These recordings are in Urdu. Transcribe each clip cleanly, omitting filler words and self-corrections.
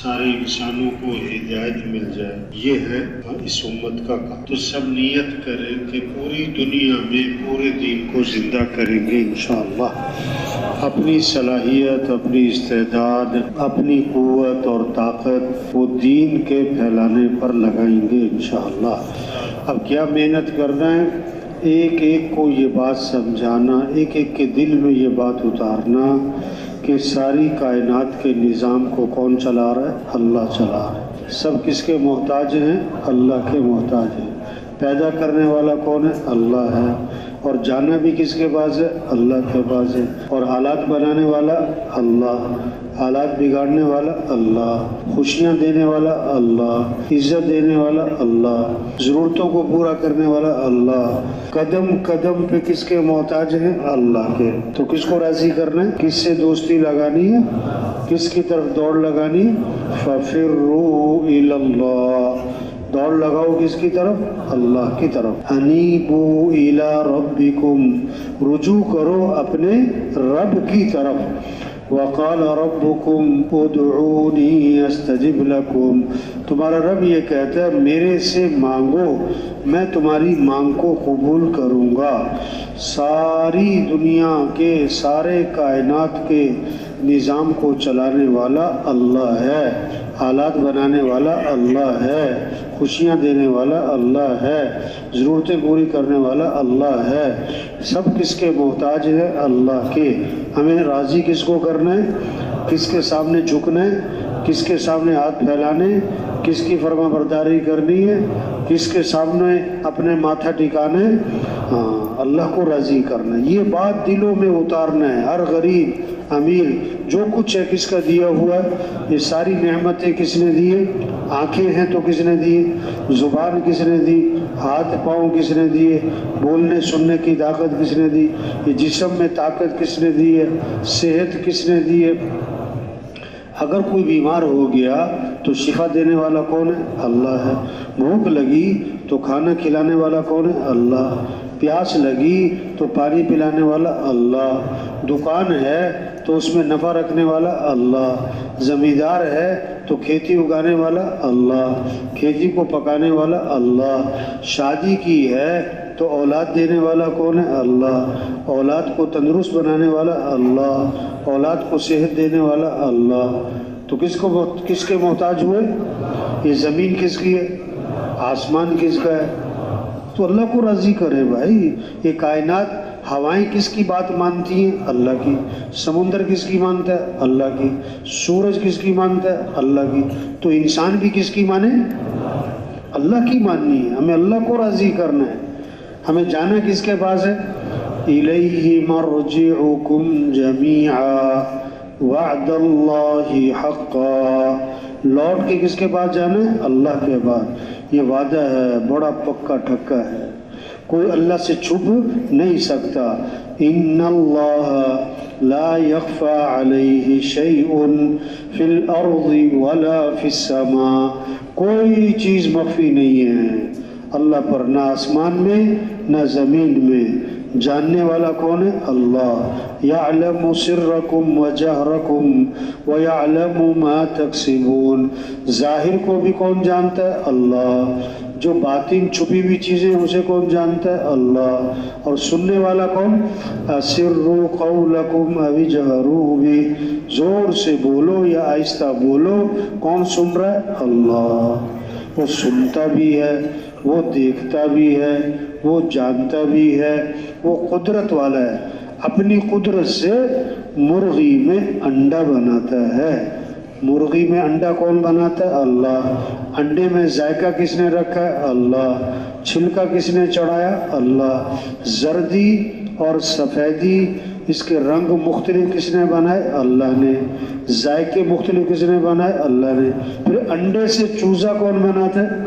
سارے انسانوں کو ہدایت مل جائے، یہ ہے اس امت کا کام۔ تو سب نیت کریں کہ پوری دنیا میں پورے دین کو زندہ کریں گے انشاءاللہ۔ اپنی صلاحیت، اپنی استعداد، اپنی قوت اور طاقت وہ دین کے پھیلانے پر لگائیں گے انشاءاللہ۔ اب کیا محنت کرنا ہے؟ ایک ایک کو یہ بات سمجھانا، ایک ایک کے دل میں یہ بات اتارنا کہ ساری کائنات کے نظام کو کون چلا رہا ہے؟ اللہ چلا رہا ہے۔ سب کس کے محتاج ہیں؟ اللہ کے محتاج ہیں۔ پیدا کرنے والا کون ہے؟ اللہ ہے۔ اور جانا بھی کس کے پاس ہے؟ اللہ کے پاس ہے۔ اور حالات بنانے والا اللہ، حالات بگاڑنے والا اللہ، خوشیاں دینے والا اللہ، عزت دینے والا اللہ، ضرورتوں کو پورا کرنے والا اللہ۔ قدم قدم پہ کس کے محتاج ہیں؟ اللہ کے۔ تو کس کو راضی کرنا ہے؟ کس سے دوستی لگانی ہے؟ کس کی طرف دوڑ لگانی ہے؟ فَفِرُّوا إِلَى اللَّهِ، دوڑ لگاؤ کس کی طرف؟ اللہ کی طرف۔ انیبوا الی ربکم، رجوع کرو اپنے رب کی طرف۔ وقال ربکم ادعونی استجب لکم، تمہارا رب یہ کہتا ہے میرے سے مانگو، میں تمہاری مانگ کو قبول کروں گا۔ ساری دنیا کے، سارے کائنات کے نظام کو چلانے والا اللہ ہے، حالات بنانے والا اللہ ہے، خوشیاں دینے والا اللہ ہے، ضرورتیں پوری کرنے والا اللہ ہے۔ سب کس کے محتاج ہے؟ اللہ کے۔ ہمیں راضی کس کو کرنا ہے؟ کس کے سامنے جھکنا ہے؟ کس کے سامنے ہاتھ پھیلانے؟ کس کی فرما برداری کرنی ہے؟ کس کے سامنے اپنے ماتھا ٹکانے؟ ہاں، اللہ کو راضی کرنا ہے۔ یہ بات دلوں میں اتارنا ہے۔ ہر غریب امیر جو کچھ ہے کس کا دیا ہوا ہے؟ یہ ساری نعمتیں کس نے دی ہے؟ آنکھیں ہیں تو کس نے دی؟ زبان کس نے دی؟ ہاتھ پاؤں کس نے دیے؟ بولنے سننے کی طاقت کس نے دی؟ یہ جسم میں طاقت کس نے دی ہے؟ صحت کس نے دی ہے؟ اگر کوئی بیمار ہو گیا تو شفا دینے والا کون ہے؟ اللہ ہے۔ بھوک لگی تو کھانا کھلانے والا کون ہے؟ اللہ۔ پیاس لگی تو پانی پلانے والا اللہ۔ دکان ہے تو اس میں نفع رکھنے والا اللہ۔ زمیندار ہے تو کھیتی اگانے والا اللہ، کھیتی کو پکانے والا اللہ۔ شادی کی ہے تو اولاد دینے والا کون ہے؟ اللہ۔ اولاد کو تندرست بنانے والا اللہ، اولاد کو صحت دینے والا اللہ۔ تو کس کے محتاج ہوئے؟ یہ زمین کس کی ہے؟ آسمان کس کا ہے؟ تو اللہ کو راضی کرے بھائی۔ یہ کائنات، ہوائیں کس کی بات مانتی ہیں؟ اللہ کی۔ سمندر کس کی مانتا ہے؟ اللہ کی۔ سورج کس کی مانتا ہے؟ اللہ کی۔ تو انسان بھی کس کی مانے؟ اللہ کی ماننی ہے۔ ہمیں اللہ کو راضی کرنا ہے۔ ہمیں جانا کس کے پاس ہے؟ الیہ مرجعکم جمیعا وعد اللہ حقا، لوٹ کے کس کے پاس جانا ہے؟ اللہ کے پاس۔ یہ وعدہ ہے، بڑا پکا ٹھکا ہے، کوئی اللہ سے چھپ نہیں سکتا۔ ان اللہ لا يخفى علیہ شیء فی الارض ولا فی السماء، کوئی چیز مخفی نہیں ہے اللہ پر، نہ آسمان میں نہ زمین میں۔ جاننے والا کون ہے؟ اللہ۔ یعلم سرکم وجہرکم ویعلم ما تکسبون، ظاہر کو بھی کون جانتا ہے؟ اللہ۔ جو باطن چھپی ہوئی چیزیں اسے کون جانتا ہے؟ اللہ۔ اور سننے والا کون؟ اسروا قولکم او اجہروا بہ، زور سے بولو یا آہستہ بولو، کون سن رہا ہے؟ اللہ۔ وہ سنتا بھی ہے، وہ دیکھتا بھی ہے، وہ جانتا بھی ہے، وہ قدرت والا ہے۔ اپنی قدرت سے مرغی میں انڈا بناتا ہے۔ مرغی میں انڈا کون بناتا ہے؟ اللہ۔ انڈے میں ذائقہ کس نے رکھا ہے؟ اللہ۔ چھلکا کس نے چڑھایا؟ اللہ۔ زردی اور سفیدی، اس کے رنگ مختلف کس نے بنائے؟ اللہ نے۔ ذائقے مختلف کس نے بنائے؟ اللہ نے۔ پھر انڈے سے چوزا کون بناتا ہے؟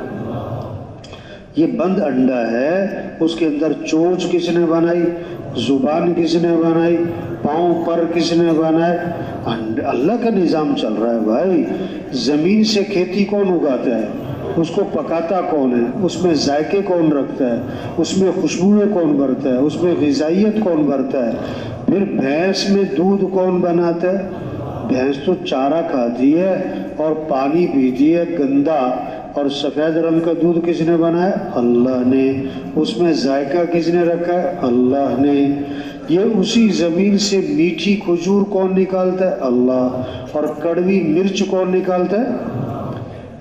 یہ بند انڈا ہے، اس کے اندر چونچ کس نے بنائی؟ زبان کس نے بنائی؟ پاؤں پر کس نے بنائے؟ اللہ کا نظام چل رہا ہے بھائی۔ زمین سے کھیتی کون اگاتا ہے؟ اس کو پکاتا کون ہے؟ اس میں ذائقے کون رکھتا ہے؟ اس میں خوشبوئیں کون بھرتا ہے؟ اس میں غذائیت کون بھرتا ہے؟ پھر بھینس میں دودھ کون بناتا ہے؟ بھینس تو چارہ کھاتی ہے اور پانی پیتی ہے گندا، اور سفید رنگ کا دودھ کس نے بنایا؟ اللہ نے۔ اس میں ذائقہ کس نے رکھا ہے؟ اللہ نے۔ یہ اسی زمین سے میٹھی کھجور کون نکالتا ہے؟ اللہ۔ اور کڑوی مرچ کون نکالتا ہے؟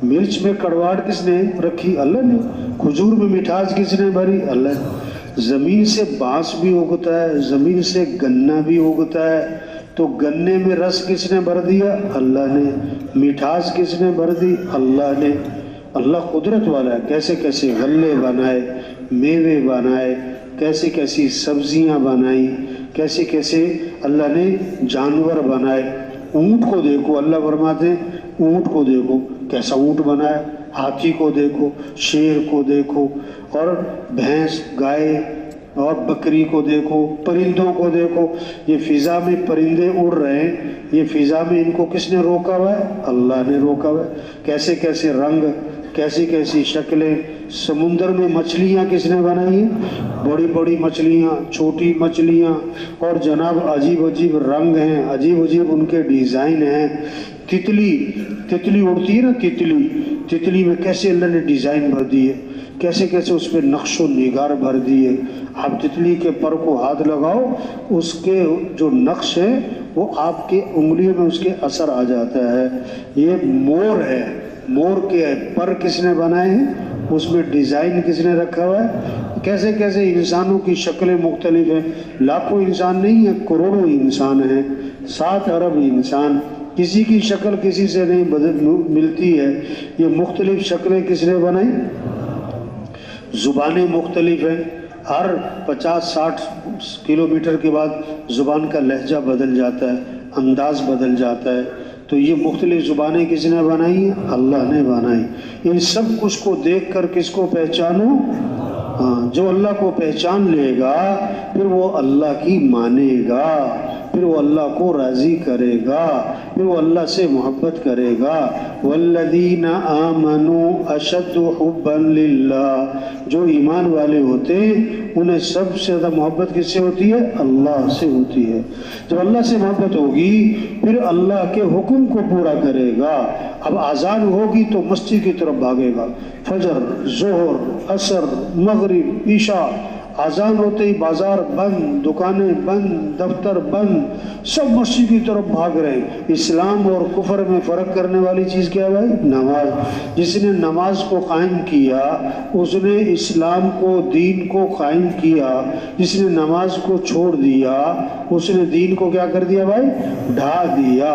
مرچ میں کڑواہٹ کس نے رکھی؟ اللہ نے۔ کھجور میں مٹھاس کس نے بھری؟ اللہ نے۔ زمین سے بانس بھی اگتا ہے، زمین سے گنا بھی اگتا ہے، تو گنے میں رس کس نے بھر دیا؟ اللہ نے۔ مٹھاس کس نے بھر دی؟ اللہ نے۔ اللہ قدرت والا ہے، کیسے کیسے غلے بنائے، میوے بنائے، کیسے کیسی سبزیاں بنائی، کیسے کیسے اللہ نے جانور بنائے۔ اونٹ کو دیکھو، اللہ فرماتے ہیں اونٹ کو دیکھو کیسا اونٹ بنایا، ہاتھی کو دیکھو، شیر کو دیکھو، اور بھینس، گائے اور بکری کو دیکھو، پرندوں کو دیکھو۔ یہ فضا میں پرندے اڑ رہے ہیں، یہ فضا میں ان کو کس نے روکا ہوا ہے؟ اللہ نے روکا ہوا ہے۔ کیسے کیسے رنگ، کیسی کیسی شکلیں۔ سمندر میں مچھلیاں کس نے بنائی ہیں؟ بڑی بڑی مچھلیاں، چھوٹی مچھلیاں، اور جناب عجیب عجیب رنگ ہیں، عجیب عجیب ان کے ڈیزائن ہیں۔ تتلی اڑتی ہے نا، تتلی میں کیسے اللہ نے ڈیزائن بھر دی ہے، کیسے کیسے اس پہ نقش و نگار بھر دیے۔ آپ تتلی کے پر کو ہاتھ لگاؤ، اس کے جو نقش ہے وہ آپ کے انگلیوں میں اس کے اثر آ جاتا ہے۔ یہ مور ہے، مور کے پر کس نے بنائے ہیں، اس میں ڈیزائن کس نے رکھا ہوا ہے۔ کیسے کیسے انسانوں کی شکلیں مختلف ہیں، لاکھوں انسان نہیں ہیں، کروڑوں انسان ہیں، 7 ارب انسان، کسی کی شکل کسی سے نہیں ملتی ہے۔ یہ مختلف شکلیں کس نے بنائی؟ زبانیں مختلف ہیں، ہر 50-60 کلومیٹر کے بعد زبان کا لہجہ بدل جاتا ہے، انداز بدل جاتا ہے۔ تو یہ مختلف زبانیں کس نے بنائی ہیں؟ اللہ نے بنائی۔ ان سب کچھ کو دیکھ کر کس کو پہچانو؟ ہاں، جو اللہ کو پہچان لے گا پھر وہ اللہ کی مانے گا، پھر وہ اللہ کو راضی کرے گا، پھر وہ اللہ سے محبت کرے گا۔ والذین آمنوا اشد حبا للہ، جو ایمان والے ہوتے ہیں انہیں سب سے زیادہ محبت کس سے ہوتی ہے؟ اللہ سے ہوتی ہے۔ جب اللہ سے محبت ہوگی پھر اللہ کے حکم کو پورا کرے گا۔ اب اذان ہوگی تو مسجد کی طرف بھاگے گا، فجر، ظہر، عصر، مغرب، عشاء، اذان ہوتے ہی بازار بند، دکانیں بند، دفتر بند، سب مسجد کی طرف بھاگ رہے ہیں۔ اسلام اور کفر میں فرق کرنے والی چیز کیا ہے؟ نماز۔ جس نے نماز کو قائم کیا اس نے اسلام کو، دین کو قائم کیا۔ جس نے نماز کو چھوڑ دیا اس نے دین کو کیا کر دیا بھائی؟ ڈھا دیا،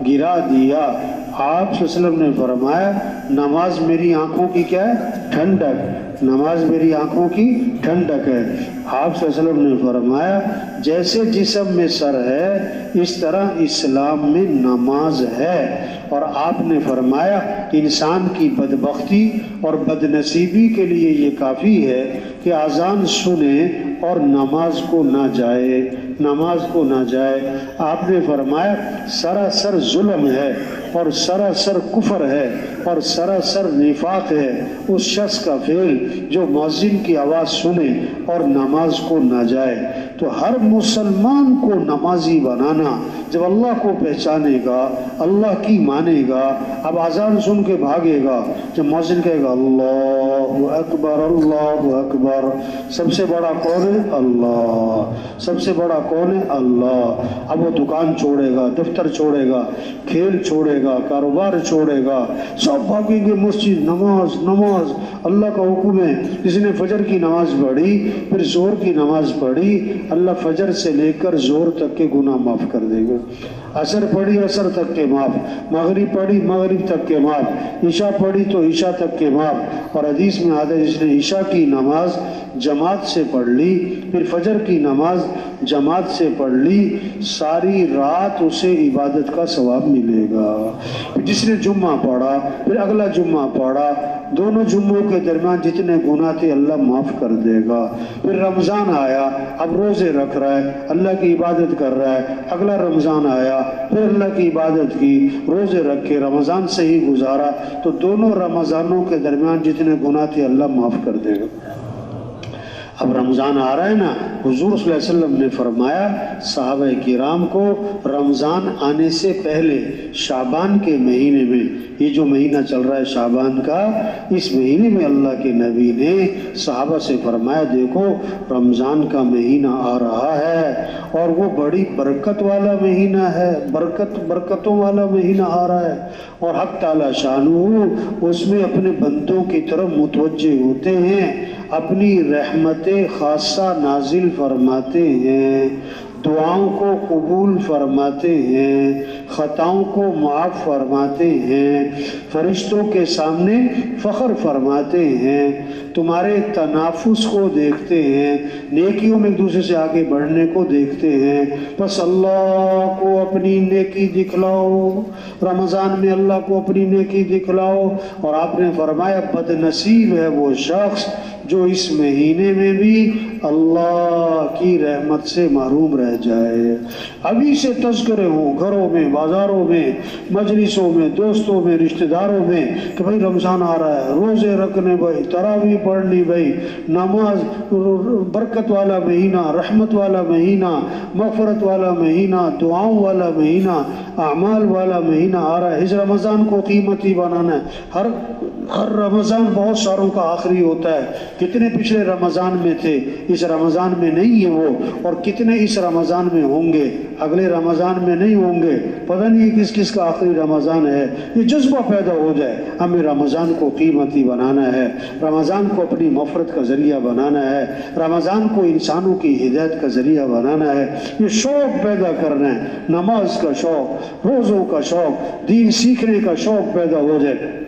گرا دیا۔ آپ صلی اللہ علیہ وسلم نے فرمایا نماز میری آنکھوں کی کیا ہے؟ ٹھنڈک۔ نماز میری آنکھوں کی ٹھنڈک ہے۔ آپ صلی اللہ علیہ وسلم نے فرمایا جیسے جسم میں سر ہے اس طرح اسلام میں نماز ہے۔ اور آپ نے فرمایا انسان کی بدبختی اور بدنصیبی کے لیے یہ کافی ہے کہ اذان سنے اور نماز کو نہ جائے، نماز کو نہ جائے۔ آپ نے فرمایا سراسر ظلم ہے اور سراسر کفر ہے اور سراسر نفاق ہے اس شخص کا فعل جو مؤذن کی آواز سنے اور نماز کو نہ جائے۔ تو ہر مسلمان کو نمازی بنانا، جب اللہ کو پہچانے گا، اللہ کی مانے گا، اب اذان سن کے بھاگے گا، جب مؤذن کہے گا اللہ اکبر اللہ اکبر، سب سے بڑا کون ہے؟ اللہ۔ سب سے بڑا کون ہے؟ اللہ۔ اب وہ دکان چھوڑے گا، دفتر چھوڑے گا، کھیل چھوڑے گا، کاروبار چھوڑے گا، سب بھاگیں گے مسجد، نماز نماز۔ اللہ کا حکم ہے جس نے فجر کی نماز پڑھی پھر ظہر کی نماز پڑھی، اللہ فجر سے لے کر ظہر تک کے گناہ معاف کر دے گا۔ عصر پڑھی عصر تک کے معاف، مغرب پڑھی مغرب تک کے معاف، عشاء پڑھی تو عشاء تک کے معاف۔ اور حدیث میں آتا ہے جس نے عشاء کی نماز جماعت سے پڑھ لی پھر فجر کی نماز جماعت سے پڑھ لی، ساری رات اسے عبادت کا ثواب ملے گا۔ جس نے جمعہ پڑھا پھر اگلا جمعہ پڑھا، دونوں جمعوں کے درمیان جتنے گناہ تھے اللہ معاف کر دے گا۔ پھر رمضان آیا، اب روزے رکھ رہا ہے، اللہ کی عبادت کر رہا ہے، اگلا رمضان آیا پھر اللہ کی عبادت کی، روزے رکھے، رمضان سے ہی گزارا، تو دونوں رمضانوں کے درمیان جتنے گناہ تھے اللہ معاف کر دے گا۔ اب رمضان آ رہا ہے نا، حضور صلی اللہ علیہ وسلم نے فرمایا صحابہ کرام کو رمضان آنے سے پہلے شعبان کے مہینے میں، یہ جو مہینہ چل رہا ہے شعبان کا، اس مہینے میں اللہ کے نبی نے صحابہ سے فرمایا دیکھو رمضان کا مہینہ آ رہا ہے اور وہ بڑی برکت والا مہینہ ہے، برکتوں والا مہینہ آ رہا ہے، اور حق تعالی شانہ اس میں اپنے بندوں کی طرف متوجہ ہوتے ہیں، اپنی رحمت خاصہ نازل فرماتے ہیں، دعاؤں کو قبول فرماتے ہیں، خطاؤں کو معاف فرماتے ہیں، فرشتوں کے سامنے فخر فرماتے ہیں، تمہارے تنافس کو دیکھتے ہیں، نیکیوں میں ایک دوسرے سے آگے بڑھنے کو دیکھتے ہیں۔ بس اللہ کو اپنی نیکی دکھلاؤ، رمضان میں اللہ کو اپنی نیکی دکھلاؤ۔ اور آپ نے فرمایا بد نصیب ہے وہ شخص جو اس مہینے میں بھی اللہ کی رحمت سے محروم رہ جائے۔ ابھی سے تذکرے ہوں گھروں میں، بازاروں میں، مجلسوں میں، دوستوں میں، رشتہ داروں میں کہ بھائی رمضان آ رہا ہے، روزے رکھنے بھائی، تراویح پڑھنی بھائی، نماز، برکت والا مہینہ، رحمت والا مہینہ، مغفرت والا مہینہ، دعاؤں والا مہینہ، اعمال والا مہینہ آ رہا ہے۔ اس رمضان کو قیمتی بنانا ہے۔ ہر رمضان بہت ساروں کا آخری ہوتا ہے، کتنے پچھلے رمضان میں تھے، اس رمضان میں نہیں ہے وہ، اور کتنے اس رمضان میں ہوں گے، اگلے رمضان میں نہیں ہوں گے، پتہ نہیں کس کس کا آخری رمضان ہے۔ یہ جذبہ پیدا ہو جائے ہمیں رمضان کو قیمتی بنانا ہے، رمضان کو اپنی مغفرت کا ذریعہ بنانا ہے، رمضان کو انسانوں کی ہدایت کا ذریعہ بنانا ہے، یہ شوق پیدا کرنا ہے، نماز کا شوق، روزوں کا شوق، دین سیکھنے کا شوق پیدا ہو جائے۔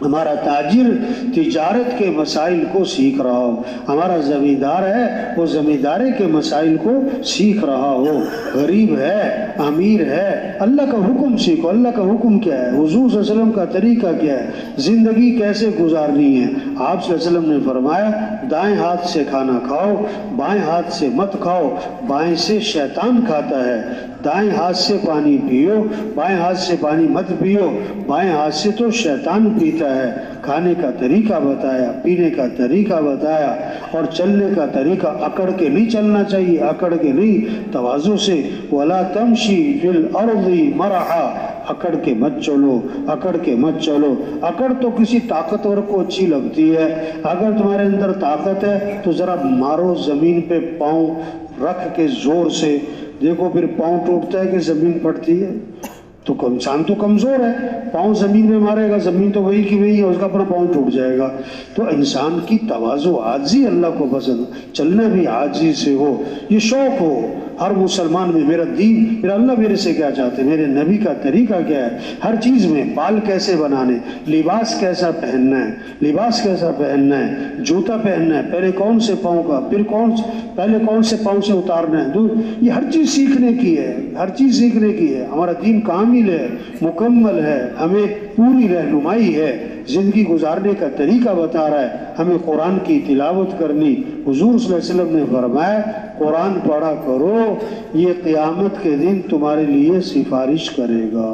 ہمارا تاجر تجارت کے مسائل کو سیکھ رہا ہو، ہمارا زمیندار ہے وہ زمینداری کے مسائل کو سیکھ رہا ہو، غریب ہے، امیر ہے، اللہ کا حکم سیکھو۔ اللہ کا حکم کیا ہے، حضور صلی اللہ علیہ وسلم کا طریقہ کیا ہے، زندگی کیسے گزارنی ہے۔ آپ صلی اللہ علیہ وسلم نے فرمایا دائیں ہاتھ سے کھانا کھاؤ، بائیں ہاتھ سے مت کھاؤ، بائیں سے شیطان کھاتا ہے، دائیں ہاتھ سے پانی پیو، بائیں ہاتھ سے پانی مت پیو، بائیں ہاتھ سے تو شیطان پیتا ہے۔ کھانے کا طریقہ بتایا، پینے کا طریقہ بتایا، اور چلنے کا طریقہ اکڑ کے نہیں چلنا چاہیے، اکڑ کے نہیں، تواضع سے۔ وَلَا تَمْشِي فِي الْأَرْضِ مَرَحًا، اکڑ کے مت چلو، اکڑ کے مت چلو۔ اکڑ تو کسی طاقتور کو اچھی لگتی ہے، اگر تمہارے اندر طاقت ہے تو ذرا مارو زمین پہ پاؤں رکھ کے زور سے، دیکھو پھر پاؤں ٹوٹتا ہے کہ زمین پھٹتی ہے۔ تو انسان تو کمزور ہے، پاؤں زمین میں مارے گا، زمین تو وہی کی وہی ہے، اس کا اپنا پاؤں ٹوٹ جائے گا۔ تو انسان کی تواضع، عاجزی اللہ کو پسند، چلنا بھی عاجزی سے ہو، یہ شوق ہو ہر مسلمان میں، میرا دین، میرا اللہ میرے سے کیا چاہتے ہیں، میرے نبی کا طریقہ کیا ہے، ہر چیز میں بال کیسے بنانے، لباس کیسا پہننا ہے، لباس کیسا پہننا ہے، جوتا پہننا ہے، پہلے کون سے پاؤں کا، پھر پہلے کون سے پاؤں سے اتارنا ہے، یہ ہر چیز سیکھنے کی ہے، ہر چیز سیکھنے کی ہے۔ ہمارا دین کامل ہے، مکمل ہے، ہمیں پوری رہنمائی ہے، زندگی گزارنے کا طریقہ بتا رہا ہے، ہمیں قرآن کی تلاوت کرنی۔ حضور صلی اللہ علیہ وسلم نے فرمایا قرآن پڑھا کرو، یہ قیامت کے دن تمہارے لیے سفارش کرے گا۔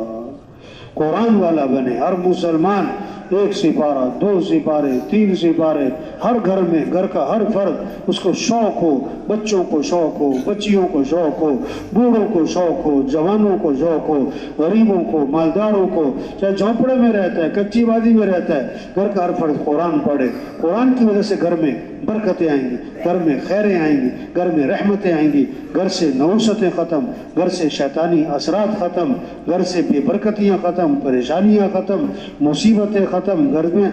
قرآن والا بنے ہر مسلمان، 1 سپارہ، 2 سپارے، 3 سپارے، ہر گھر میں، گھر کا ہر فرد اس کو شوق ہو، بچوں کو شوق ہو، بچیوں کو شوق ہو، بوڑھوں کو شوق ہو، جوانوں کو شوق ہو، غریبوں کو، مالداروں کو، چاہے جھونپڑے میں رہتا ہے، کچی وادی میں رہتا ہے، گھر کا ہر فرد قرآن پڑھے۔ قرآن کی وجہ سے گھر میں برکتیں آئیں گی، گھر میں خیریں آئیں گی، گھر میں رحمتیں آئیں گی، گھر سے نوستیں ختم، گھر سے شیطانی اثرات ختم، گھر سے بے برکتیاں ختم، پریشانیاں ختم، مصیبتیں ختم، گھر میں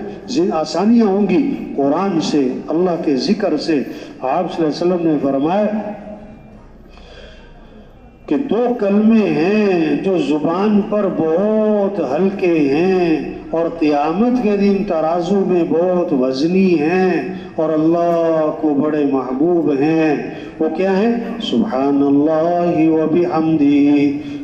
آسانیاں ہوں گی قرآن سے، اللہ کے ذکر سے۔ آپ صلی اللہ علیہ وسلم نے فرمایا کہ 2 کلمے ہیں جو زبان پر بہت ہلکے ہیں اور قیامت کے دن ترازو میں بہت وزنی ہیں اور اللہ کو بڑے محبوب ہیں۔ وہ کیا ہیں؟ سبحان اللہ و بحمدہ،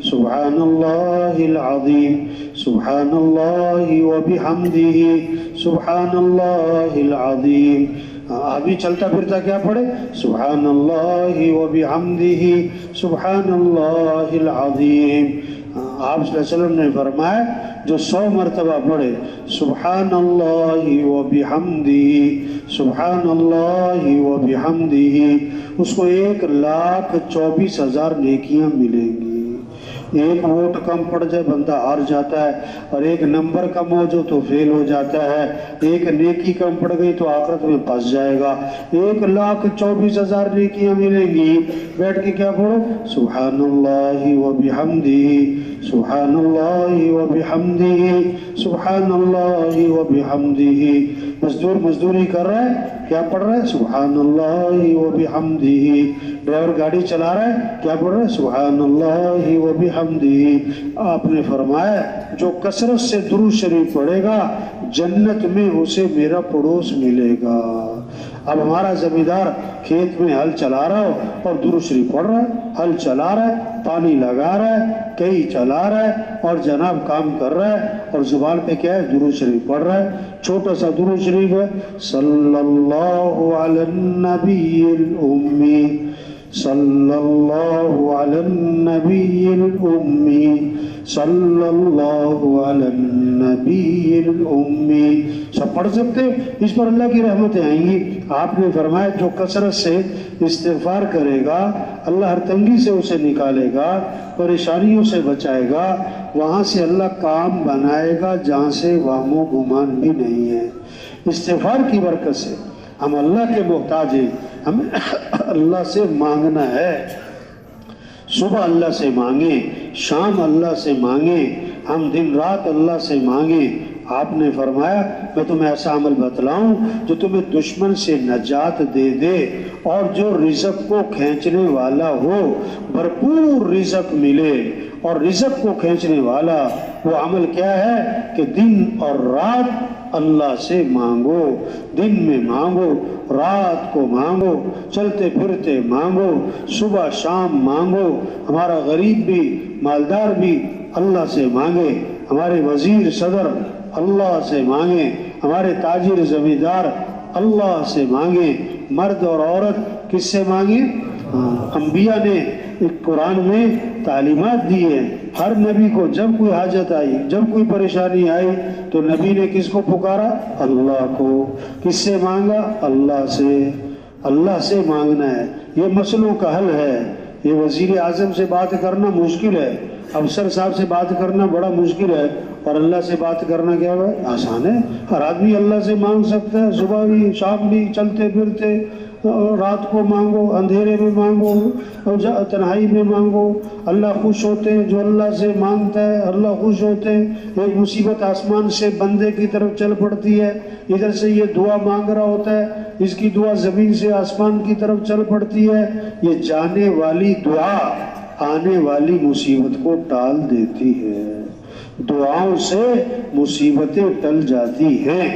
سبحان اللہ العظیم، سبحان اللہ و بحمدہ، سبحان اللہ العظیم۔ ابھی چلتا پھرتا کیا پڑھے؟ سبحان اللہ و بحمدہ، سبحان اللہ العظیم۔ آپ صلی اللہ علیہ وسلم نے فرمایا جو 100 مرتبہ پڑھے سبحان اللہ و بحمدہ، سبحان اللہ و بحمدہ، اس کو 1,24,000 نیکیاں ملیں گی۔ ایک ووٹ کم پڑ جائے بندہ ہار جاتا ہے، اور ایک نمبر کم ہو جو تو فیل ہو جاتا ہے، ایک نیکی کم پڑ گئی تو آخرت میں پھنس جائے گا۔ 1,24,000 نیکیاں ملیں گی۔ بیٹھ کے کیا پڑھو؟ سبحان اللہ و بحمدہ، سبحان اللہ و بحمدہ، سبحان اللہ و بحمدہ۔ مزدور مزدوری کر رہا ہے، کیا پڑھ رہا ہے؟ سبحان اللہ و بحمدہ۔ ڈرائیور گاڑی چلا رہا ہے، کیا پڑھ رہا ہے؟ سبحان اللہ و بحمدہ۔ آپ نے فرمایا جو کثرت سے درود شریف پڑھے گا جنت میں اسے میرا پڑوس ملے گا۔ اب ہمارا زمیندار کھیت میں ہل چلا رہا ہو اور درود شریف پڑھ رہا ہے، ہل چلا رہا ہے، پانی لگا رہا ہے، کئی چلا رہا ہے اور جناب کام کر رہا ہے، اور زبان پہ کیا ہے؟ درود شریف پڑھ رہا ہے۔ چھوٹا سا درود شریف ہے، صلی اللہ علی النبی الامی، صلی اللہ علی النبی الامی، صلی اللہ علی النبی الامی۔ سب پڑھ سکتے ہیں، اس پر اللہ کی رحمتیں آئیں گی۔ آپ نے فرمایا جو کثرت سے استغفار کرے گا اللہ ہر تنگی سے اسے نکالے گا، پریشانیوں سے بچائے گا، وہاں سے اللہ کام بنائے گا جہاں سے وہم و گمان بھی نہیں ہے۔ استغفار کی برکت سے ہم اللہ کے محتاج ہیں، ہمیں اللہ سے مانگنا ہے۔ صبح اللہ سے مانگیں، شام اللہ سے مانگیں، ہم دن رات اللہ سے مانگیں۔ آپ نے فرمایا میں تمہیں ایسا عمل بتلاؤں جو تمہیں دشمن سے نجات دے دے اور جو رزق کو کھینچنے والا ہو بھرپور رزق ملے۔ اور رزق کو کھینچنے والا وہ عمل کیا ہے کہ دن اور رات اللہ سے مانگو، دن میں مانگو، رات کو مانگو، چلتے پھرتے مانگو، صبح شام مانگو۔ ہمارا غریب بھی مالدار بھی اللہ سے مانگے، ہمارے وزیر صدر اللہ سے مانگیں، ہمارے تاجر زمیندار اللہ سے مانگیں، مرد اور عورت کس سے مانگیں؟ انبیاء نے قرآن میں تعلیمات دی ہے، ہر نبی کو جب کوئی حاجت آئی، جب کوئی پریشانی آئی تو نبی نے کس کو پکارا؟ اللہ کو۔ کس سے مانگا؟ اللہ سے۔ اللہ سے مانگنا ہے، یہ مسئلوں کا حل ہے۔ یہ وزیر اعظم سے بات کرنا مشکل ہے، افسر صاحب سے بات کرنا بڑا مشکل ہے، اور اللہ سے بات کرنا کیا ہے؟ آسان ہے۔ ہر آدمی اللہ سے مانگ سکتا ہے، صبح بھی شام بھی، چلتے پھرتے، رات کو مانگو، اندھیرے میں مانگو، تنہائی میں مانگو۔ اللہ خوش ہوتے ہیں جو اللہ سے مانگتا ہے، اللہ خوش ہوتے ہیں۔ ایک مصیبت آسمان سے بندے کی طرف چل پڑتی ہے، ادھر سے یہ دعا مانگ رہا ہوتا ہے، اس کی دعا زمین سے آسمان کی طرف چل پڑتی ہے۔ یہ جانے والی دعا آنے والی مصیبت کو ٹال دیتی ہے۔ دعاؤں سے مصیبتیں ٹل جاتی ہیں،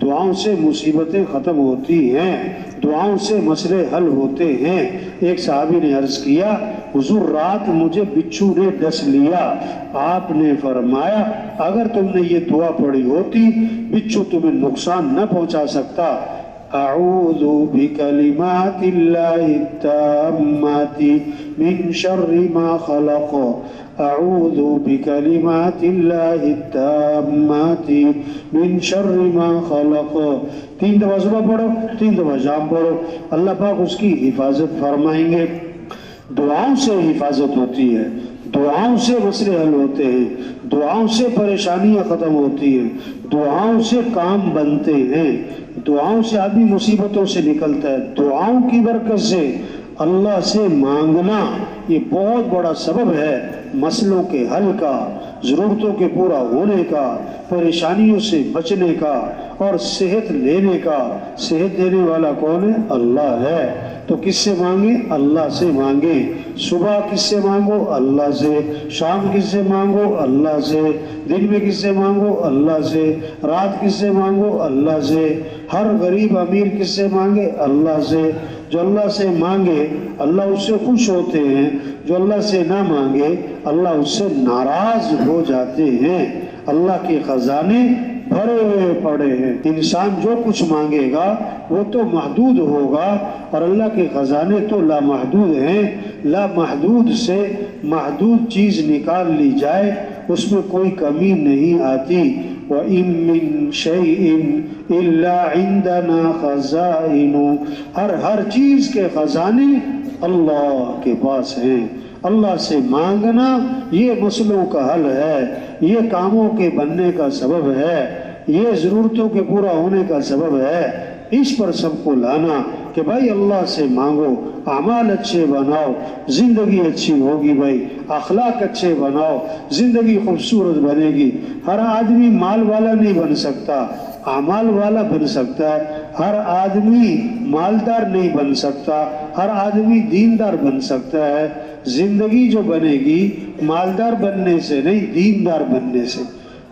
دعاؤں سے مصیبتیں ختم ہوتی ہیں، دعاؤں سے مسئلے حل ہوتے ہیں۔ ایک صحابی نے عرض کیا حضور رات مجھے بچھو نے ڈس لیا۔ آپ نے فرمایا اگر تم نے یہ دعا پڑھی ہوتی بچھو تمہیں نقصان نہ پہنچا سکتا۔ اعوذ بکلمات اللہ التامات من شر ما خلق، اعوذ بکلمات اللہ التامات من شر ما خلق۔ 3 دفعہ صبح پڑھو، 3 دفعہ شام پڑھو، اللہ پاک اس کی حفاظت فرمائیں گے۔ دعاؤں سے حفاظت ہوتی ہے، دعاؤں سے مسئلے حل ہوتے ہیں، دعاؤں سے پریشانیاں ختم ہوتی ہیں، دعاؤں سے کام بنتے ہیں، دعاؤں سے آدمی مصیبتوں سے نکلتا ہے۔ دعاؤں کی برکت سے اللہ سے مانگنا یہ بہت بڑا سبب ہے مسئلوں کے حل کا، ضرورتوں کے پورا ہونے کا، پریشانیوں سے بچنے کا اور صحت لینے کا۔ صحت دینے والا کون ہے؟ اللہ ہے۔ تو کس سے مانگے؟ اللہ سے مانگے۔ صبح کس سے مانگو؟ اللہ سے۔ شام کس سے مانگو؟ اللہ سے۔ دن میں کس سے مانگو؟ اللہ سے۔ رات کس سے مانگو؟ اللہ سے۔ ہر غریب امیر کس سے مانگے؟ اللہ سے۔ جو اللہ سے مانگے اللہ اس سے خوش ہوتے ہیں، جو اللہ سے نہ مانگے اللہ اس سے ناراض ہو جاتے ہیں۔ اللہ کے خزانے بھرے پڑے ہیں، انسان جو کچھ مانگے گا وہ تو محدود ہوگا، اور اللہ کے خزانے تو لامحدود ہیں۔ لامحدود سے محدود چیز نکال لی جائے اس میں کوئی کمی نہیں آتی۔ وَإِن مِّن شَيْءٍ إِلَّا عِندَنَا خَزَائِنُهُ، ہر چیز کے خزانے اللہ کے پاس ہیں۔ اللہ سے مانگنا یہ مسئلوں کا حل ہے، یہ کاموں کے بننے کا سبب ہے، یہ ضرورتوں کے پورا ہونے کا سبب ہے۔ اس پر سب کو لانا کہ بھائی اللہ سے مانگو، اعمال اچھے بناؤ، زندگی اچھی ہوگی، بھائی اخلاق اچھے بناؤ، زندگی خوبصورت بنے گی۔ ہر آدمی مال والا نہیں بن سکتا، اعمال والا بن سکتا ہے۔ ہر آدمی مالدار نہیں بن سکتا، ہر آدمی دیندار بن سکتا ہے۔ زندگی جو بنے گی مالدار بننے سے نہیں، دیندار بننے سے،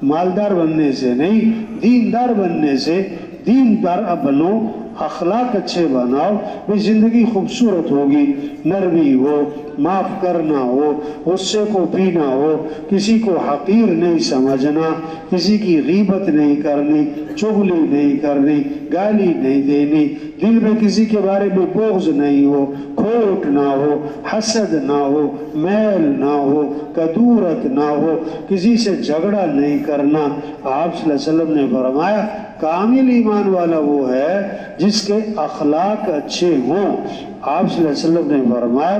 مالدار بننے سے نہیں، دیندار بننے سے۔ دیندار بنو، اخلاق اچھے بناؤ، بھی زندگی خوبصورت ہوگی۔ نرمی ہو، معاف کرنا ہو، غصے کو پینا ہو، کسی کو حقیر نہیں سمجھنا، کسی کی غیبت نہیں کرنی، چغلی نہیں کرنی، گالی نہیں دینی، دل میں کسی کے بارے میں بغض نہیں ہو، کھوٹ نہ ہو، حسد نہ ہو، میل نہ ہو، کدورت نہ ہو، کسی سے جھگڑا نہیں کرنا۔ آپ صلی اللہ علیہ وسلم نے فرمایا کامل ایمان والا وہ ہے جس کے اخلاق اچھے ہوں۔ آپ صلی اللہ علیہ وسلم نے فرمایا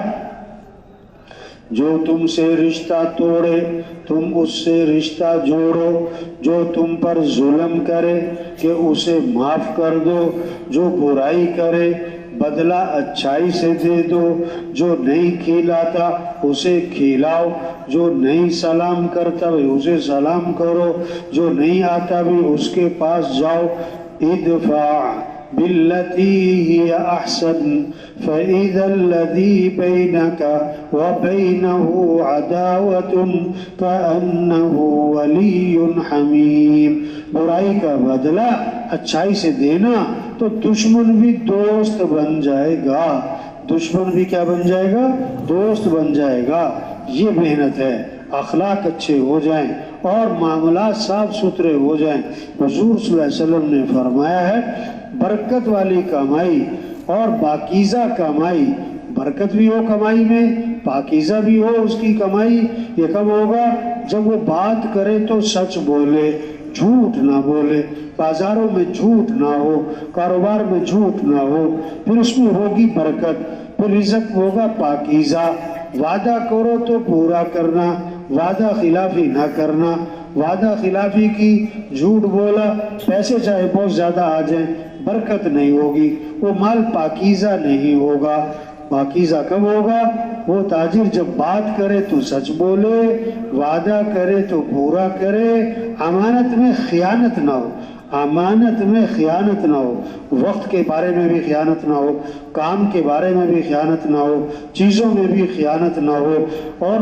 جو تم سے رشتہ توڑے تم اس سے رشتہ جوڑو، جو تم پر ظلم کرے کہ اسے معاف کر دو، جو برائی کرے بدلہ اچھائی سے دے دو، جو نہیں کھلاتا اسے کھلاؤ، جو نہیں سلام کرتا بھی اسے سلام کرو، جو نہیں آتا بھی اس کے پاس جاؤ۔ ادفع بالتي هي أحسن فإذا الذي بينك وبينه عداوة كأنه ولي حميم۔ برائی کا بدلہ اچھائی سے دینا تو دشمن بھی دوست بن جائے گا، دشمن بھی کیا بن جائے گا؟ دوست بن جائے گا۔ یہ محنت ہے، اخلاق اچھے ہو جائیں اور معاملات صاف ستھرے ہو جائیں۔ حضور صلی اللہ علیہ وسلم نے فرمایا ہے برکت والی کمائی اور پاکیزہ کمائی، برکت بھی ہو کمائی میں، پاکیزہ بھی ہو اس کی کمائی۔ یہ کب ہوگا؟ جب وہ بات کرے تو سچ بولے، جھوٹ نہ بولے، بازاروں میں جھوٹ نہ ہو، کاروبار میں جھوٹ نہ ہو، پھر اس میں ہوگی برکت، پھر رزق ہوگا پاکیزہ۔ وعدہ کرو تو پورا کرنا، وعدہ خلافی نہ کرنا۔ وعدہ خلافی کی، جھوٹ بولا، پیسے چاہے بہت زیادہ آ جائیں، برکت نہیں ہوگی، وہ مال پاکیزہ نہیں ہوگا۔ پاکیزہ کب ہوگا؟ وہ تاجر جب بات کرے تو سچ بولے، وعدہ کرے تو پورا کرے، امانت میں خیانت نہ ہو، امانت میں خیانت نہ ہو، وقت کے بارے میں بھی خیانت نہ ہو، کام کے بارے میں بھی خیانت نہ ہو، چیزوں میں بھی خیانت نہ ہو، اور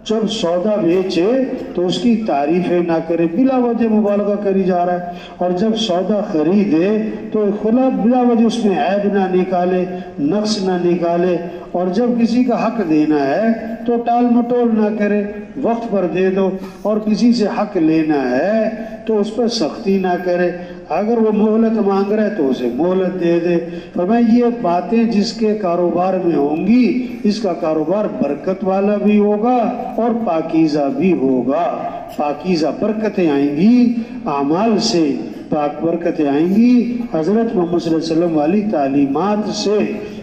جب سودا بیچے تو اس کی تعریفیں نہ کرے، بلا وجہ مبالغہ کری جا رہا ہے، اور جب سودا خریدے تو خلا بلا وجہ اس میں عیب نہ نکالے، نقص نہ نکالے، اور جب کسی کا حق دینا ہے تو ٹال مٹول نہ کرے، وقت پر دے دو، اور کسی سے حق لینا ہے تو اس پر سختی نہ کرے، اگر وہ مہلت مانگ رہا ہے تو اسے مہلت دے دے۔ فرمایا یہ باتیں جس کے کاروبار میں ہوں گی اس کا کاروبار برکت والا بھی ہوگا اور پاکیزہ بھی ہوگا۔ پاکیزہ برکتیں آئیں گی اعمال سے، پاک برکتیں آئیں گی حضرت محمد صلی اللہ علیہ وسلم والی تعلیمات سے۔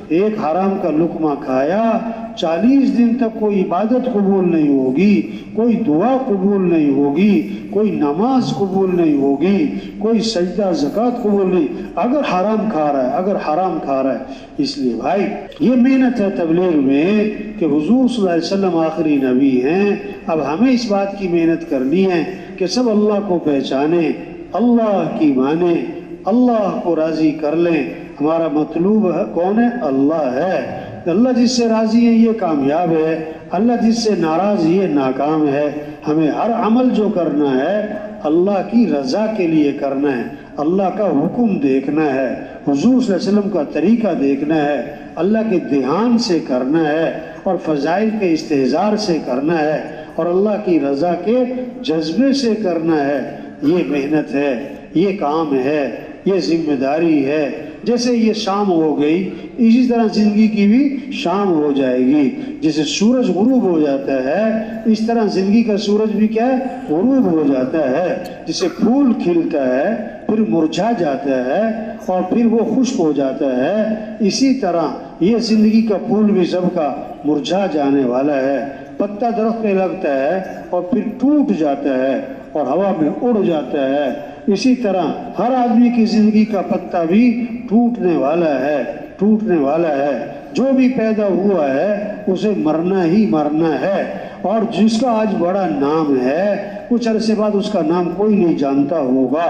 ایک حرام کا لقمہ کھایا، 40 دن تک کوئی عبادت قبول نہیں ہوگی، کوئی دعا قبول نہیں ہوگی، کوئی نماز قبول نہیں ہوگی، کوئی سجدہ زکوٰۃ قبول نہیں، اگر حرام کھا رہا ہے، اگر حرام کھا رہا ہے۔ اس لیے بھائی یہ محنت ہے تبلیغ میں کہ حضور صلی اللہ علیہ وسلم آخری نبی ہیں۔ اب ہمیں اس بات کی محنت کرنی ہے کہ سب اللہ کو پہچانیں، اللہ کی مانیں، اللہ کو راضی کر لیں۔ ہمارا مطلوب کون ہے؟ اللہ ہے۔ اللہ جس سے راضی ہے یہ کامیاب ہے، اللہ جس سے ناراض یہ ناکام ہے۔ ہمیں ہر عمل جو کرنا ہے اللہ کی رضا کے لیے کرنا ہے، اللہ کا حکم دیکھنا ہے، حضور صلی اللہ علیہ وسلم کا طریقہ دیکھنا ہے، اللہ کے دھیان سے کرنا ہے اور فضائل کے استحضار سے کرنا ہے اور اللہ کی رضا کے جذبے سے کرنا ہے۔ یہ محنت ہے، یہ کام ہے، یہ ذمہ داری ہے، جیسے یہ شام ہو گئی اسی طرح زندگی کی بھی شام ہو جائے گی. جیسے سورج غروب ہو جاتا ہے اس طرح زندگی کا سورج بھی کیا ہے غروب ہو جاتا ہے. جیسے پھول کھلتا ہے پھر مرجھا جاتا ہے اور پھر وہ خشک ہو جاتا ہے، اسی طرح یہ زندگی کا پھول بھی سب کا مرجھا جانے والا ہے. پتا درخت پہ لگتا ہے اور پھر ٹوٹ جاتا ہے اور ہوا میں اڑ جاتا ہے. اسی طرح ہر آدمی کی زندگی کا پتا بھی ٹوٹنے والا ہے، ٹوٹنے والا ہے. جو بھی پیدا ہوا ہے اسے مرنا ہی مرنا ہے. اور جس کا آج بڑا نام ہے کچھ عرصے بعد اس کا نام کوئی نہیں جانتا ہوگا.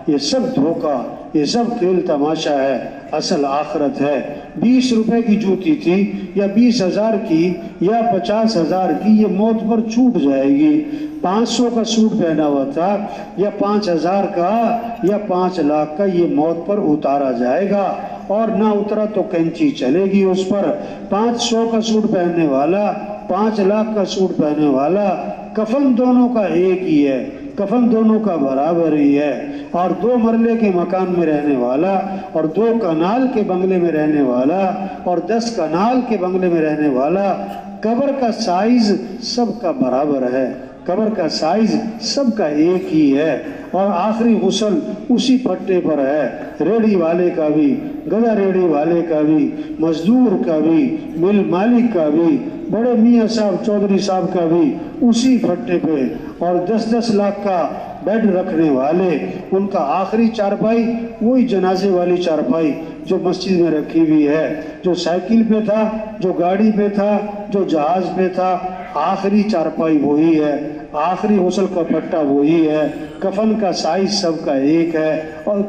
یہ سب دھوکہ، یہ سب کھیل تماشا ہے، اصل آخرت ہے. 20 روپے کی جوتی تھی یا 20,000 کی یا 50,000 کی، یہ موت پر چھوٹ جائے گی. 500 کا سوٹ پہنا ہوا تھا یا 5,000 کا یا 5 لاکھ کا، یہ موت پر اتارا جائے گا. اور نہ اترا تو کینچی چلے گی اس پر. 500 کا سوٹ پہننے والا 5 لاکھ کا سوٹ پہننے والا، کفن دونوں کا ایک ہی ہے، کفن دونوں کا برابر ہی ہے. اور 2 مرلے کے مکان میں رہنے والا اور 2 کنال کے بنگلے میں رہنے والا اور 10 کنال کے بنگلے میں رہنے والا، قبر کا سائز سب کا برابر ہے، قبر کا سائز سب کا ایک ہی ہے. اور آخری غسل اسی پٹے پر ہے. ریڑھی والے کا بھی، گدا ریڑھی والے کا بھی، مزدور کا بھی، مل مالک کا بھی، بڑے میاں صاحب چودھری صاحب کا بھی اسی پھٹے پہ. اور 10-10 لاکھ کا بیڈ رکھنے والے، ان کا آخری چارپائی وہی جنازے والی چارپائی جو مسجد میں رکھی ہوئی ہے. جو سائیکل پہ تھا، جو گاڑی پہ تھا، جو جہاز پہ تھا، آخری چارپائی وہی ہے، آخری غسل کا پٹا وہی ہے. کفن کا سائز سب کا ایک ہے اور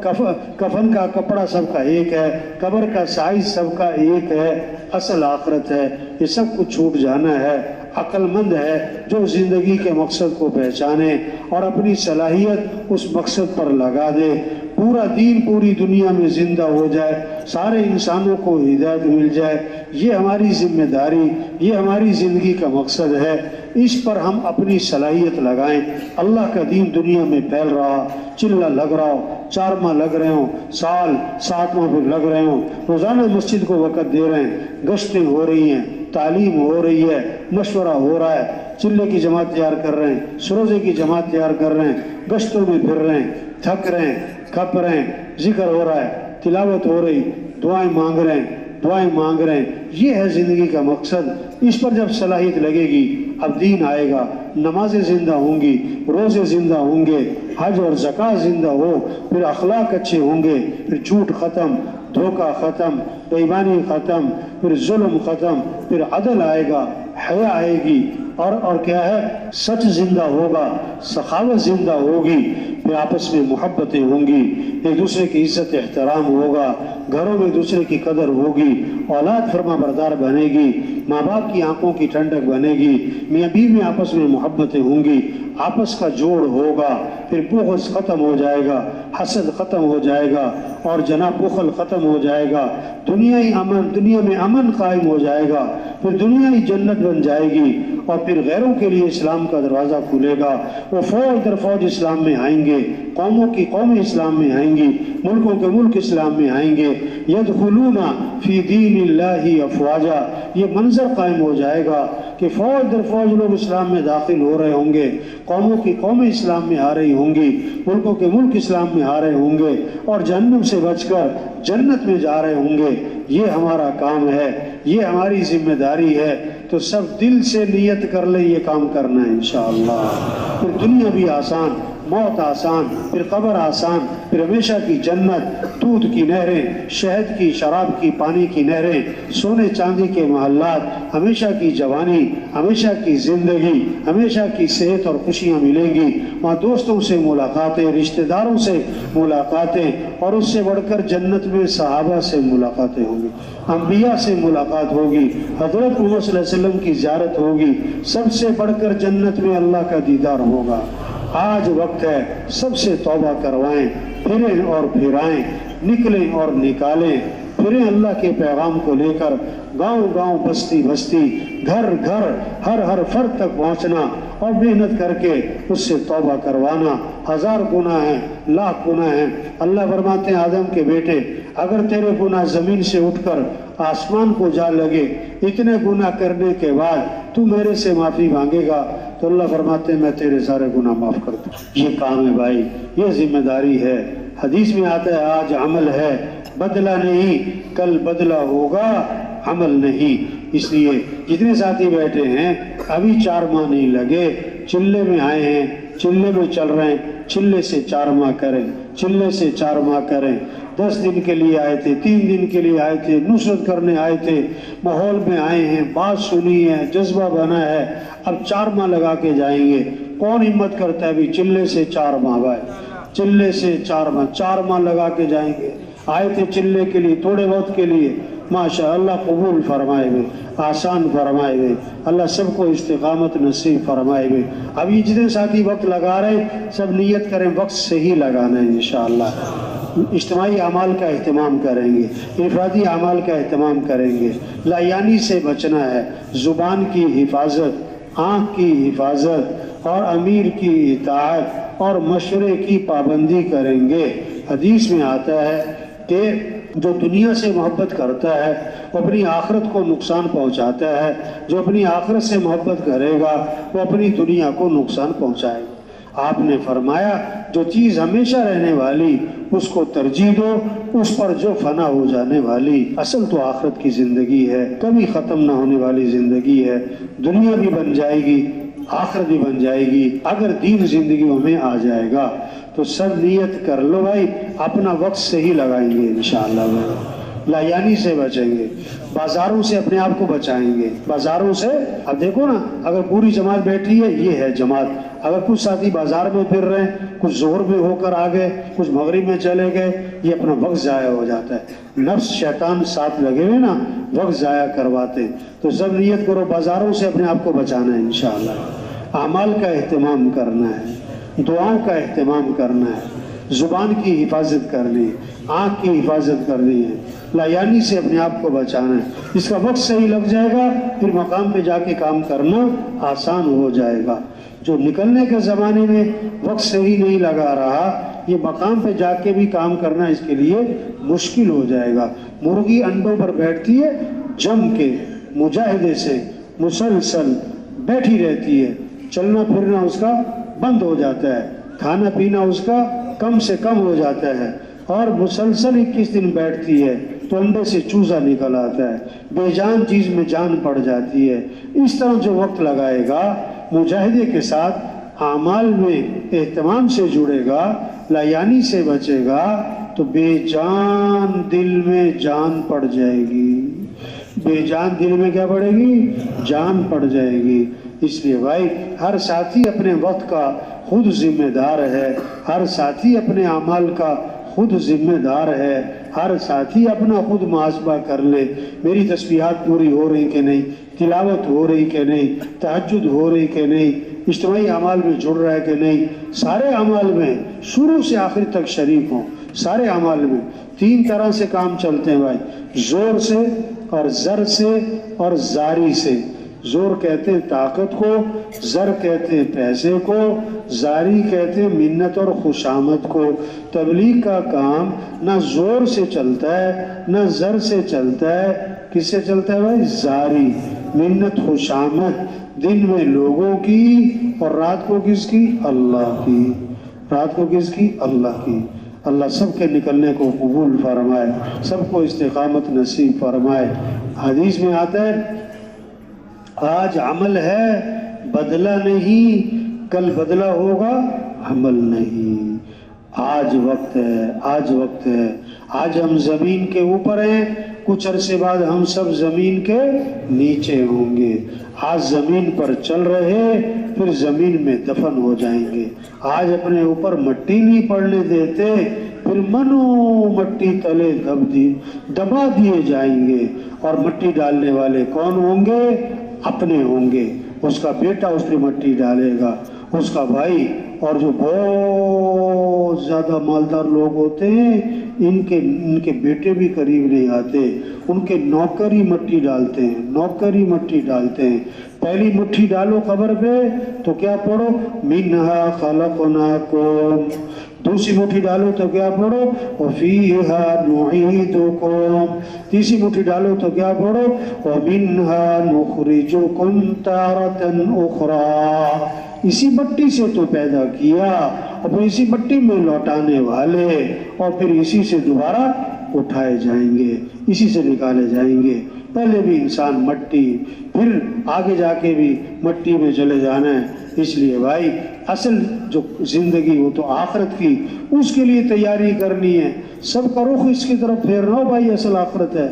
کفن کا کپڑا سب کا ایک ہے، قبر کا سائز سب کا ایک ہے. اصل آخرت ہے. یہ سب کچھ چھوٹ جانا ہے. عقل مند ہے جو زندگی کے مقصد کو پہچانے اور اپنی صلاحیت اس مقصد پر لگا دے. پورا دین پوری دنیا میں زندہ ہو جائے، سارے انسانوں کو ہدایت مل جائے. یہ ہماری ذمہ داری، یہ ہماری زندگی کا مقصد ہے. اس پر ہم اپنی صلاحیت لگائیں. اللہ کا دین دنیا میں پھیل رہا، چلہ لگ رہا ہو، 4 ماہ لگ رہے ہوں، سال 7 ماہ پھر لگ رہے ہوں، روزانہ مسجد کو وقت دے رہے ہیں، گشتیں ہو رہی ہیں، تعلیم ہو رہی ہے، مشورہ ہو رہا ہے، چلے کی جماعت تیار کر رہے ہیں، سروزے کی جماعت تیار کر رہے ہیں، گشتوں میں پھر رہے ہیں، تھک رہے ہیں، کھپ رہے ہیں، ذکر ہو رہا ہے، تلاوت ہو رہی، دعائیں مانگ رہے ہیں، دعائیں مانگ رہے ہیں. یہ ہے زندگی کا مقصد. اس پر جب صلاحیت لگے گی اب دین آئے گا، نمازیں زندہ ہوں گی، روزے زندہ ہوں گے، حج اور زکوٰۃ زندہ ہو، پھر اخلاق اچھے ہوں گے، پھر جھوٹ ختم، دھوکہ ختم، بے ایمانی ختم، پھر ظلم ختم، پھر عدل آئے گا، حیا آئے گی، اور کیا ہے، سچ زندہ ہوگا، سخاوت زندہ ہوگی، پھر آپس میں محبتیں ہوں گی، ایک دوسرے کی عزت احترام ہوگا، گھروں میں دوسرے کی قدر ہوگی، اولاد فرما بردار بنے گی، ماں باپ کی آنکھوں کی ٹھنڈک بنے گی، میاں بیوی آپس میں محبتیں ہوں گی، آپس کا جوڑ ہوگا، پھر بغض ختم ہو جائے گا، حسد ختم ہو جائے گا اور جناب بخل ختم ہو جائے گا. دنیا میں امن قائم ہو جائے گا، پھر دنیا ہی جنت بن جائے گی. اور پھر غیروں کے لیے اسلام کا دروازہ کھلے گا. وہ فوج در فوج اسلام میں آئیں گے، قوموں کی قومیں اسلام میں آئیں گی، ملکوں کے ملک اسلام میں آئیں گے. یدخلون فی دین اللہ افواجا. یہ منظر قائم ہو جائے گا کہ فوج در فوج لوگ اسلام میں داخل ہو رہے ہوں گے، قوموں کی قومیں اسلام میں آ رہی ہوں گی، ملکوں کے ملک اسلام میں آ رہے ہوں گے اور جہنم سے بچ کر جنت میں جا رہے ہوں گے. یہ ہمارا کام ہے، یہ ہماری ذمہ داری ہے. تو سب دل سے نیت کر لیں یہ کام کرنا ہے انشاءاللہ. پھر دنیا بھی آسان، موت آسان، پھر قبر آسان، پھر ہمیشہ کی جنت، دودھ کی نہریں، شہد کی، شراب کی، پانی کی نہریں، سونے چاندی کے محلات، ہمیشہ کی جوانی، ہمیشہ کی زندگی، ہمیشہ کی صحت اور خوشیاں ملیں گی. وہاں دوستوں سے ملاقاتیں، رشتہ داروں سے ملاقاتیں، اور اس سے بڑھ کر جنت میں صحابہ سے ملاقاتیں ہوں گی، انبیاء سے ملاقات ہوگی، حضرت محمد صلی اللہ علیہ وسلم کی زیارت ہوگی. سب سے بڑھ کر جنت میں اللہ کا دیدار ہوگا. آج وقت ہے سب سے توبہ کروائیں، پھریں اور پھرائیں، نکلیں اور نکالیں، پھریں اللہ کے پیغام کو لے کر گاؤں گاؤں، بستی بستی، گھر گھر، ہر ہر فرد تک پہنچنا اور محنت کر کے اس سے توبہ کروانا. 1000 گناہ ہیں، لاکھ گناہ ہیں. اللہ فرماتے ہیں آدم کے بیٹے اگر تیرے گناہ زمین سے اٹھ کر آسمان کو جا لگے، اتنے گناہ کرنے کے بعد تو میرے سے معافی مانگے گا تو اللہ فرماتے ہیں میں تیرے سارے گناہ معاف کر دوں. یہ کام ہے بھائی، یہ ذمہ داری ہے. حدیث میں آتا ہے آج عمل ہے، بدلہ نہیں، کل بدلہ ہوگا، عمل نہیں. اس لیے جتنے ساتھی بیٹھے ہیں ابھی 4 ماہ نہیں لگے، چلے میں آئے ہیں، چلے میں چل رہے ہیں، چلے سے 4 ماہ کریں، چلے سے 4 ماہ کریں. 10 دن کے لیے آئے تھے، 3 دن کے لیے آئے تھے، نصرت کرنے آئے تھے، ماحول میں آئے ہیں، بات سنی ہے، جذبہ بنا ہے، اب 4 ماہ لگا کے جائیں گے. کون ہمت کرتا ہے ابھی چلے سے 4 ماہ بھائی، چلے سے 4 ماہ، 4 ماہ لگا کے جائیں گے. آئے تھے چلے کے لیے، تھوڑے وقت کے لیے، ماشاء اللہ قبول فرمائے ہوئے، آسان فرمائے ہوئے. اللہ سب کو استقامت نصیب فرمائے ہوئے. اب یہ جتنے ساتھی وقت لگا رہے ہیں سب نیت کریں وقت صحیح لگانا ہے انشاءاللہ. اجتماعی اعمال کا اہتمام کریں گے، انفرادی اعمال کا اہتمام کریں گے. لایانی سے بچنا ہے، زبان کی حفاظت، آنکھ کی حفاظت اور امیر کی اطاعت اور مشورے کی پابندی کریں گے. حدیث میں آتا ہے کہ جو دنیا سے محبت کرتا ہے وہ اپنی آخرت کو نقصان پہنچاتا ہے، جو اپنی آخرت سے محبت کرے گا وہ اپنی دنیا کو نقصان پہنچائے گا. آپ نے فرمایا جو چیز ہمیشہ رہنے والی اس کو ترجیح دو اس پر جو فنا ہو جانے والی. اصل تو آخرت کی زندگی ہے، کبھی ختم نہ ہونے والی زندگی ہے. دنیا بھی بن جائے گی، آخرت بھی بن جائے گی اگر دین زندگیوں میں آ جائے گا. تو سب نیت کر لو بھائی، اپنا وقت صحیح لگائیں گے انشاءاللہ. لایانی سے بچیں گے، بازاروں سے اپنے آپ کو بچائیں گے. بازاروں سے اب دیکھو نا، اگر پوری جماعت بیٹھی ہے یہ ہے جماعت. اگر کچھ ساتھی بازار میں پھر رہے ہیں، کچھ ظہر میں ہو کر آ گئے، کچھ مغرب میں چلے گئے، یہ اپنا وقت ضائع ہو جاتا ہے. نفس شیطان ساتھ لگے ہوئے نا، وقت ضائع کرواتے. تو سب نیت کرو بازاروں سے اپنے آپ کو بچانا ہے انشاءاللہ. اعمال کا اہتمام کرنا ہے، دعاؤں کا اہتمام کرنا ہے، زبان کی حفاظت کرنی ہے، آنکھ کی حفاظت کرنی ہے، لایانی سے اپنے آپ کو بچانا ہے. اس کا وقت صحیح لگ جائے گا پھر مقام پہ جا کے کام کرنا آسان ہو جائے گا. جو نکلنے کے زمانے میں وقت صحیح نہیں لگا رہا، یہ مقام پہ جا کے بھی کام کرنا اس کے لیے مشکل ہو جائے گا. مرغی انڈوں پر بیٹھتی ہے جم کے، مجاہدے سے مسلسل بیٹھی رہتی ہے، چلنا پھرنا اس کا بند ہو جاتا ہے، کھانا پینا اس کا کم سے کم ہو جاتا ہے، اور مسلسل 21 دن بیٹھتی ہے تو انڈے سے چوزا نکل آتا ہے، بے جان چیز میں جان پڑ جاتی ہے. اس طرح جو وقت لگائے گا، مجاہدے کے ساتھ اعمال میں اہتمام سے جڑے گا، لایانی سے بچے گا، تو بے جان دل میں جان پڑ جائے گی. بے جان دل میں کیا پڑے گی؟ جان پڑ جائے گی. اس لیے بھائی ہر ساتھی اپنے وقت کا خود ذمہ دار ہے، ہر ساتھی اپنے اعمال کا خود ذمہ دار ہے، ہر ساتھی اپنا خود محاسبہ کر لے. میری تسبیحات پوری ہو رہی کہ نہیں، تلاوت ہو رہی کہ نہیں، تہجد ہو رہی کہ نہیں، اجتماعی اعمال میں جڑ رہا ہے کہ نہیں. سارے اعمال میں شروع سے آخر تک شریک ہوں. سارے اعمال میں 3 طرح سے کام چلتے ہیں بھائی، زور سے اور زر سے اور زاری سے. زور کہتے ہیں طاقت کو، زر کہتے ہیں پیسے کو، زاری کہتے ہیں منت اور خوشامد کو. تبلیغ کا کام نہ زور سے چلتا ہے نہ زر سے چلتا ہے. کس سے چلتا ہے بھائی؟ زاری، منت، خوشامد. دن میں لوگوں کی اور رات کو کس کی؟ اللہ کی. رات کو کس کی؟ اللہ کی. اللہ سب کے نکلنے کو قبول فرمائے، سب کو استقامت نصیب فرمائے. حدیث میں آتا ہے آج عمل ہے بدلہ نہیں، کل بدلہ ہوگا عمل نہیں. آج وقت ہے، آج وقت ہے. آج ہم زمین کے اوپر ہیں، کچھ عرصے بعد ہم سب زمین کے نیچے ہوں گے. آج زمین پر چل رہے پھر زمین میں دفن ہو جائیں گے. آج اپنے اوپر مٹی نہیں پڑنے دیتے پھر منو مٹی تلے دبا دیے جائیں گے. اور مٹی ڈالنے والے کون ہوں گے؟ اپنے ہوں گے. اس کا بیٹا اس پہ مٹی ڈالے گا، اس کا بھائی اور جو بہت زیادہ مالدار لوگ ہوتے ہیں ان کے بیٹے بھی قریب نہیں آتے، ان کے نوکر ہی مٹی ڈالتے ہیں، نوکر ہی مٹی ڈالتے ہیں۔ پہلی مٹھی ڈالو قبر پہ تو کیا پڑھو؟ منہا خلقناکم، دوسری مٹھی ڈالو تو کیا پڑھو؟ وفیہا نعیدکم، تیسری مٹھی ڈالو تو کیا پڑھو؟ ومنہا نخرجکم تارۃ اخری، اسی مٹی سے تو پیدا کیا اور پھر اسی مٹی میں لوٹانے والے، اور پھر اسی سے دوبارہ اٹھائے جائیں گے، اسی سے نکالے جائیں گے۔ پہلے بھی انسان مٹی، پھر آگے جا کے بھی مٹی میں چلے جانا ہے۔ اس لیے بھائی اصل جو زندگی وہ تو آخرت کی، اس کے لیے تیاری کرنی ہے، سب کا رخ اس کی طرف پھیرنا ہو بھائی، اصل آخرت ہے۔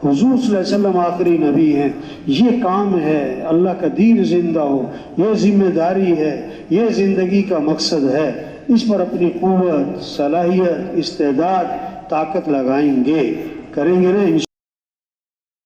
حضور صلی اللہ علیہ وسلم آخری نبی ہیں، یہ کام ہے، اللہ کا دین زندہ ہو، یہ ذمہ داری ہے، یہ زندگی کا مقصد ہے، اس پر اپنی قوت، صلاحیت، استعداد، طاقت لگائیں گے، کریں گے نا۔